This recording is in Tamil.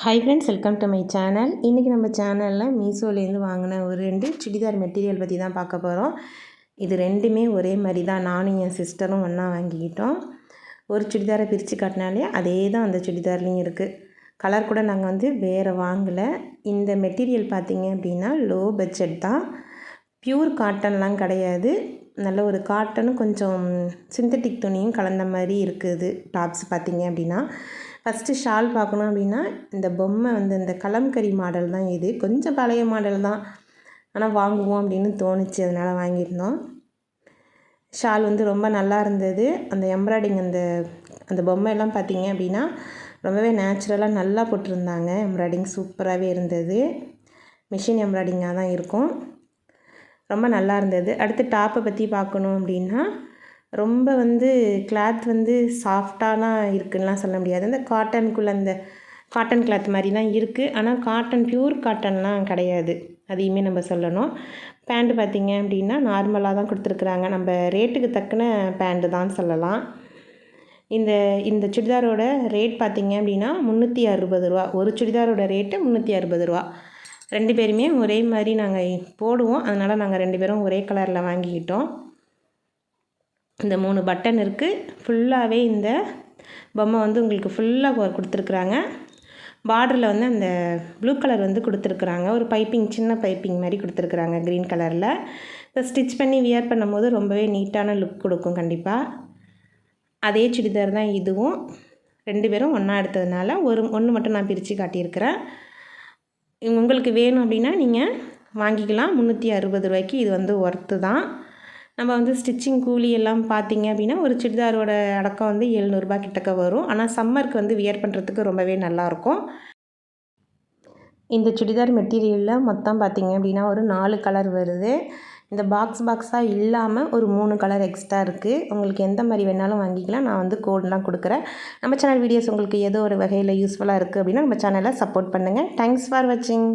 Hi friends, welcome to my channel. இன்றைக்கி நம்ம சேனலில் மீஷோலேருந்து வாங்கின ஒரு 2 சுடிதார் மெட்டீரியல் பற்றி தான் பார்க்க போகிறோம். இது ரெண்டுமே ஒரே மாதிரி தான். நானும் என் சிஸ்டரும் ஒன்றா வாங்கிக்கிட்டோம். ஒரு சுடிதாரை பிரித்து காட்டினாலே அதே தான் அந்த சுடிதார்லேயும் இருக்குது. கலர் கூட நாங்கள் வேறு வாங்கலை. இந்த மெட்டீரியல் பார்த்திங்க அப்படின்னா லோ பட்ஜெட் தான். பியூர் காட்டன்லாம் கிடையாது. நல்ல ஒரு காட்டனும் கொஞ்சம் சிந்தட்டிக் துணியும் கலந்த மாதிரி இருக்குது. டாப்ஸ் பார்த்திங்க அப்படின்னா ஃபஸ்ட்டு ஷால் பார்க்கணும் அப்படின்னா இந்த பொம்மை இந்த கலம்கரி மாடல் தான். இது கொஞ்சம் பழைய மாடல் தான், ஆனால் வாங்குவோம் அப்படின்னு தோணுச்சு, அதனால் வாங்கியிருந்தோம். ஷால் ரொம்ப நல்லா இருந்தது. அந்த எம்ப்ராய்டிங் அந்த பொம்மையெல்லாம் பார்த்திங்க அப்படின்னா ரொம்பவே நேச்சுரலாக நல்லா போட்டிருந்தாங்க. எம்ப்ராய்டிங் சூப்பராகவே இருந்தது. மிஷின் எம்ப்ராய்டிங்காக தான் இருக்கும். ரொம்ப நல்லா இருந்தது. அடுத்து டாப்பை பற்றி பார்க்கணும் அப்படின்னா ரொம்ப கிளாத் சாஃப்டாலாம் இருக்குதுலாம் சொல்ல முடியாது. அந்த காட்டனுக்குள்ளே அந்த காட்டன் கிளாத் மாதிரி தான் இருக்குது. ஆனால் காட்டன் பியூர் காட்டன்லாம் கிடையாது, அதையுமே நம்ம சொல்லணும். பேண்ட்டு பார்த்திங்க அப்படின்னா நார்மலாக தான் கொடுத்துருக்குறாங்க. நம்ம ரேட்டுக்கு தக்கன பேண்ட்டு தான் சொல்லலாம். இந்த சுடிதாரோட ரேட் பார்த்திங்க அப்படின்னா 360 ரூபா. ஒரு சுடிதாரோட ரேட்டு 360 ரூபா. 2 பேருமே ஒரே மாதிரி நாங்கள் போடுவோம். அதனால் நாங்கள் 2 பேரும் ஒரே கலரில் வாங்கிக்கிட்டோம். இந்த 3 பட்டன் இருக்குது. ஃபுல்லாகவே இந்த பொம்மை உங்களுக்கு ஃபுல்லாக கொடுத்துருக்குறாங்க. பார்டரில் அந்த ப்ளூ கலர் கொடுத்துருக்குறாங்க. ஒரு பைப்பிங், சின்ன பைப்பிங் மாதிரி கொடுத்துருக்குறாங்க க்ரீன் கலரில். இப்போ ஸ்டிச் பண்ணி வியர் பண்ணும்போது ரொம்பவே நீட்டான லுக் கொடுக்கும் கண்டிப்பாக. அதே சுடிதார் தான் இதுவும். 2 பேரும் ஒன்றா எடுத்ததுனால ஒன்று மட்டும் நான் பிரித்து காட்டியிருக்கிறேன். உங்களுக்கு வேணும் அப்படின்னா நீங்கள் வாங்கிக்கலாம். 360 ரூபாய்க்கு இது ஒர்த்து தான். நம்ம ஸ்டிச்சிங் கூலி எல்லாம் பார்த்திங்க அப்படின்னா ஒரு சுடிதாரோட அடக்கம் 700 கிட்டக்க வரும். ஆனால் சம்மருக்கு வியர் பண்ணுறதுக்கு ரொம்பவே நல்லாயிருக்கும். இந்த சுடிதார் மெட்டீரியலில் மொத்தம் பார்த்திங்க அப்படின்னா ஒரு 4 கலர் வருது. இந்த பாக்ஸாக இல்லாமல் ஒரு 3 கலர் எக்ஸ்ட்ரா இருக்குது. உங்களுக்கு எந்த மாதிரி வேணாலும் வாங்கிக்கலாம். நான் கோடெலாம் கொடுக்குறேன். நம்ம சேனல் வீடியோஸ் உங்களுக்கு ஏதோ ஒரு வகையில் யூஸ்ஃபுல்லாக இருக்குது அப்படின்னா நம்ம சேனலை சப்போர்ட் பண்ணுங்கள். தேங்க்ஸ் ஃபார் வாட்சிங்.